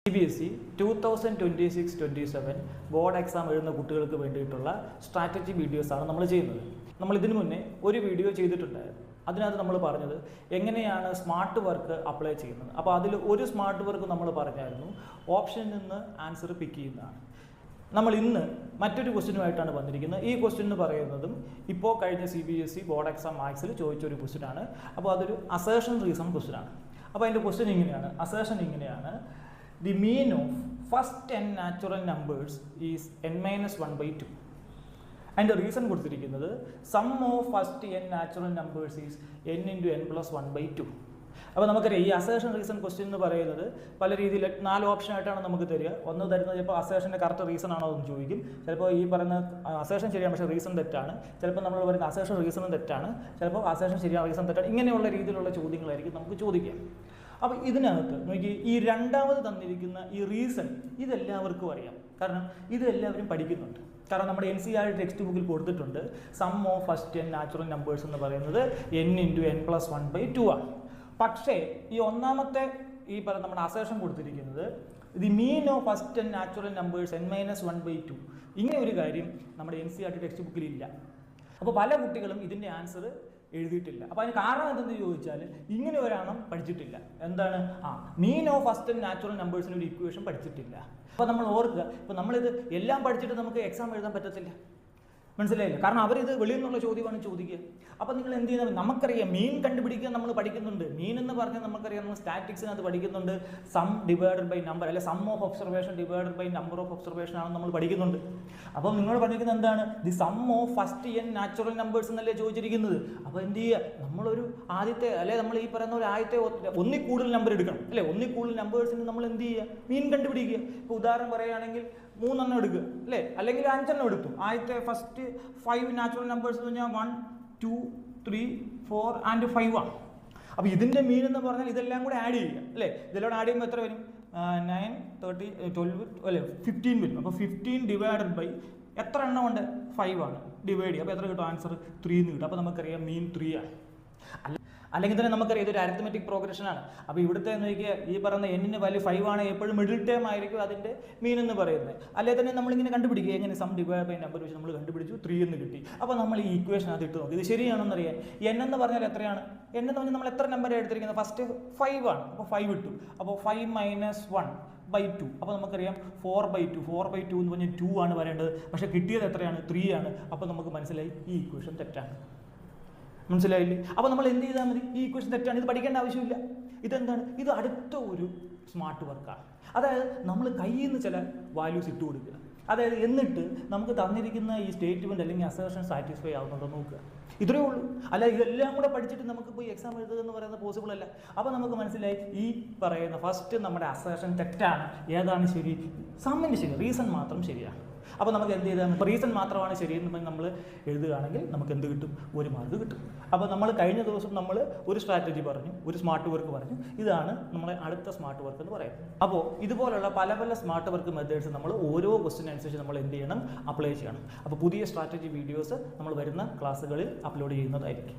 CBSE 2026-27 board exam എഴുതുന്ന കുട്ടികൾക്ക് വേണ്ടിയിട്ടുള്ള സ്ട്രാറ്റജി വീഡിയോസാണ് നമ്മൾ ചെയ്യുന്നത്. നമ്മൾ ഇതിനു മുന്നേ ഒരു വീഡിയോ ചെയ്തിട്ടുണ്ടായിരുന്നു. അതിനകത്ത് നമ്മൾ പറഞ്ഞത് എങ്ങനെയാണ് സ്മാർട്ട് വർക്ക് അപ്ലൈ ചെയ്യുന്നത്. അപ്പോൾ അതിൽ ഒരു സ്മാർട്ട് വർക്ക് നമ്മൾ പറഞ്ഞായിരുന്നു ഓപ്ഷനിൽ നിന്ന് ആൻസർ പിക്ക് ചെയ്യുന്നതാണ്. നമ്മൾ ഇന്ന് മറ്റൊരു ക്വസ്റ്റ്യനുമായിട്ടാണ് വന്നിരിക്കുന്നത്. ഈ ക്വസ്റ്റ്യൻ എന്ന് പറയുന്നതും ഇപ്പോൾ കഴിഞ്ഞ CBSE ബോർഡ് എക്സാം മാത്സിൽ ചോദിച്ചൊരു ക്വസ്റ്റ്യനാണ്. അപ്പോൾ അതൊരു അസേർഷൻ റീസൺ ക്വസ്റ്റ്യനാണ്. അപ്പോൾ അതിൻ്റെ ക്വസ്റ്റ്യൻ ഇങ്ങനെയാണ്, അസേർഷൻ ഇങ്ങനെയാണ്: the mean of first n natural numbers is n-1/2 and the reason കൊടുത്തിരിക്കുന്നത് sum of first n natural numbers is n into n+1/2. അപ്പോൾ നമുക്കറിയാം ഈ അസേർഷൻ റീസൺ ക്വസ്റ്റ്യൻ എന്ന് പറയുന്നത് പല രീതിയിൽ 4 ഓപ്ഷനായിട്ടാണ് നമുക്ക് തരിക. ഒന്ന് തരുന്നത് ചിലപ്പോൾ അസേർഷൻ്റെ കറക്റ്റ് റീസൺ ആണോ എന്ന് ചോദിക്കും. ചിലപ്പോൾ ഈ പറയുന്ന അസേർഷൻ ശരിയാണ് പക്ഷേ റീസൺ തെറ്റാണ്. ചിലപ്പോൾ നമ്മൾ പറയുന്ന അസേർഷൻ റീസണും തെറ്റാണ്. ചിലപ്പോൾ അസേർഷൻ ശരിയാണ് റീസൺ തെറ്റാണ്. ഇങ്ങനെയുള്ള രീതിയിലുള്ള ചോദ്യങ്ങളായിരിക്കും നമുക്ക് ചോദിക്കാം. അപ്പോൾ ഇതിനകത്ത് നോക്കി, ഈ രണ്ടാമത് തന്നിരിക്കുന്ന ഈ റീസൺ ഇതെല്ലാവർക്കും അറിയാം. കാരണം ഇത് എല്ലാവരും പഠിക്കുന്നുണ്ട്. കാരണം നമ്മുടെ NCERT ടെക്സ്റ്റ് ബുക്കിൽ കൊടുത്തിട്ടുണ്ട് sum of first n natural numbers എന്ന് പറയുന്നത് n into n+1/2 ആണ്. പക്ഷേ ഈ ഒന്നാമത്തെ ഈ പറയുന്ന നമ്മുടെ അസേർഷൻ കൊടുത്തിരിക്കുന്നത് the mean of first n natural numbers n-1/2. ഇങ്ങനെ ഒരു കാര്യം നമ്മുടെ NCERT ടെക്സ്റ്റ് ബുക്കിൽ ഇല്ല. അപ്പോൾ പല കുട്ടികളും ഇതിൻ്റെ ആൻസർ എഴുതിയിട്ടില്ല. അപ്പോൾ അതിന് കാരണം എന്തെന്ന് ചോദിച്ചാൽ ഇങ്ങനെ ഒരെണ്ണം പഠിച്ചിട്ടില്ല. എന്താണ്? Mean of first n natural നമ്പേഴ്സിന് ഒരു ഇക്വേഷൻ പഠിച്ചിട്ടില്ല. അപ്പോൾ നമ്മൾ ഓർക്കുക, ഇപ്പോൾ നമ്മളിത് എല്ലാം പഠിച്ചിട്ട് നമുക്ക് എക്സാം എഴുതാൻ പറ്റത്തില്ല. മനസ്സിലായില്ല? കാരണം അവരിത് വെളിയിൽ നിന്നുള്ള ചോദ്യമാണ് ചോദിക്കുക. അപ്പോൾ നിങ്ങൾ എന്ത് ചെയ്യുന്നത്? നമുക്കറിയാം മീൻ കണ്ടുപിടിക്കാൻ നമ്മൾ പഠിക്കുന്നുണ്ട്. മീൻ എന്ന് പറഞ്ഞാൽ നമുക്കറിയാം നമ്മൾ സ്റ്റാറ്റിക്സിനകത്ത് പഠിക്കുന്നുണ്ട് സം ഡിവൈഡഡ് ബൈ നമ്പർ, അല്ലെ sum of observation divided by number of observation ആണ് നമ്മൾ പഠിക്കുന്നുണ്ട്. അപ്പോൾ നിങ്ങൾ പഠിക്കുന്നത് എന്താണ്? The sum of first n natural numbers എന്നല്ലേ ചോദിച്ചിരിക്കുന്നത്. അപ്പോൾ എന്ത് ചെയ്യുക? നമ്മളൊരു ആദ്യത്തെ അല്ലെ നമ്മൾ ഈ പറയുന്ന ഒരു ആദ്യത്തെ ഒന്നിൽ കൂടുതൽ നമ്പർ എടുക്കണം, അല്ലെ ഒന്നിൽ കൂടുതൽ നമ്പേഴ്സിന് നമ്മൾ എന്ത് ചെയ്യുക? മീൻ കണ്ടുപിടിക്കുക. ഇപ്പോൾ ഉദാഹരണം പറയുകയാണെങ്കിൽ 3 എണ്ണം എടുക്കുക, അല്ലേ? അല്ലെങ്കിൽ 5 എണ്ണം എടുത്തു. ആദ്യത്തെ ഫസ്റ്റ് 5 നാച്ചുറൽ നമ്പേഴ്സ് എന്ന് പറഞ്ഞാൽ 1, 2, 3, 4 and 5 ആണ്. അപ്പോൾ ഇതിൻ്റെ മീൻ എന്ന് പറഞ്ഞാൽ ഇതെല്ലാം കൂടെ ആഡ് ചെയ്യുക, അല്ലേ? ഇതെല്ലാം ആഡ് ചെയ്യുമ്പോൾ എത്ര വരും? 9, 30, 12 അല്ലേ 15 വരും. അപ്പോൾ 15 ഡിവൈഡഡ് ബൈ എത്ര എണ്ണം ഉണ്ട്? 5 ആണ്. ഡിവൈഡ് ചെയ്യുക. അപ്പോൾ എത്ര കിട്ടും? ആൻസർ 3 എന്ന് കിട്ടും. അപ്പോൾ നമുക്കറിയാം മീൻ 3 ആണ്. അല്ലെങ്കിൽ തന്നെ നമുക്കറിയാം ഇതൊരു അരിത്മെറ്റിക് പ്രോഗ്രഷനാണ്. അപ്പോൾ ഇവിടുത്തെ നോക്കിയാൽ ഈ പറയുന്ന n-ന് വാല്യൂ 5 ആണ്. എപ്പോഴും മിഡിൽ ടേം ആയിരിക്കും അതിൻ്റെ മീൻ എന്ന് പറയുന്നത്. അല്ലെങ്കിൽ തന്നെ നമ്മളിങ്ങനെ കണ്ടുപിടിക്കുക, എങ്ങനെ സം ഡിവൈഡ് ബൈ നമ്പർ വെച്ച് നമ്മൾ കണ്ടുപിടിച്ചു 3 എന്ന് കിട്ടി. അപ്പോൾ നമ്മൾ ഈ ഇക്വേഷൻ അത് ഇട്ട് നോക്കി ഇത് ശരിയാണെന്നറിയാൻ. n എന്ന് പറഞ്ഞാൽ എത്രയാണ്? n എന്ന് പറഞ്ഞാൽ നമ്മൾ എത്ര നമ്പർ എടുത്തിരിക്കുന്നത്? ഫസ്റ്റ് 5 ആണ്. അപ്പോൾ 5 ഇട്ടു. അപ്പോൾ 5 - 1/2. അപ്പോൾ നമുക്കറിയാം 4/2. 4/2 എന്ന് പറഞ്ഞാൽ 2 ആണ് വരേണ്ടത്. പക്ഷേ കിട്ടിയത് എത്രയാണ്? 3 ആണ്. അപ്പോൾ നമുക്ക് മനസ്സിലായി ഈ ഇക്വേഷൻ തെറ്റാണ്. മനസ്സിലായില്ലേ? അപ്പോൾ നമ്മൾ എന്ത് ചെയ്താൽ മതി? ഈ ഇക്വേഷൻ തെറ്റാണ്, ഇത് പഠിക്കേണ്ട ആവശ്യമില്ല. ഇതെന്താണ്? ഇത് അടുത്ത ഒരു സ്മാർട്ട് വർക്കാണ്. അതായത് നമ്മൾ കയ്യിൽ നിന്ന് ചില വാല്യൂസ് ഇട്ട് കൊടുക്കുക. അതായത് എന്നിട്ട് നമുക്ക് തന്നിരിക്കുന്ന ഈ സ്റ്റേറ്റ്മെൻറ്റ് അല്ലെങ്കിൽ അസേർഷൻ സാറ്റിസ്ഫൈ ആവുന്നുണ്ടോ നോക്കുക. ഇത്രയേ ഉള്ളൂ. അല്ല ഇതെല്ലാം കൂടെ പഠിച്ചിട്ട് നമുക്ക് പോയി എക്സാം എഴുതുക എന്ന് പറയുന്നത് പോസിബിൾ അല്ല. അപ്പോൾ നമുക്ക് മനസ്സിലായി ഈ പറയുന്ന ഫസ്റ്റ് നമ്മുടെ അസേർഷൻ തെറ്റാണ്. ഏതാണ് ശരി? സമ്മിൻ്റെ ശരി, റീസൺ മാത്രം ശരിയാണ്. അപ്പോൾ നമുക്ക് എന്ത് ചെയ്താൽ റീസൺ മാത്രമാണ് ശരിയെന്ന് നമ്മൾ എഴുതുകയാണെങ്കിൽ നമുക്ക് എന്ത് കിട്ടും? 1 മാർക്ക് കിട്ടും. അപ്പോൾ നമ്മൾ കഴിഞ്ഞ ദിവസം നമ്മൾ ഒരു സ്ട്രാറ്റജി പറഞ്ഞു, ഒരു സ്മാർട്ട് വർക്ക് പറഞ്ഞു. ഇതാണ് നമ്മളെ അടുത്ത സ്മാർട്ട് വർക്ക് എന്ന് പറയുന്നത്. അപ്പോൾ ഇതുപോലുള്ള പല പല സ്മാർട്ട് വർക്ക് മെത്തേഡ്സ് നമ്മൾ ഓരോ ക്വസ്റ്റ്യൻ അനുസരിച്ച് നമ്മൾ എന്ത് ചെയ്യണം? അപ്ലൈ ചെയ്യണം. അപ്പോൾ പുതിയ സ്ട്രാറ്റജി വീഡിയോസ് നമ്മൾ വരുന്ന ക്ലാസ്സുകളിൽ അപ്ലോഡ് ചെയ്യുന്നതായിരിക്കും.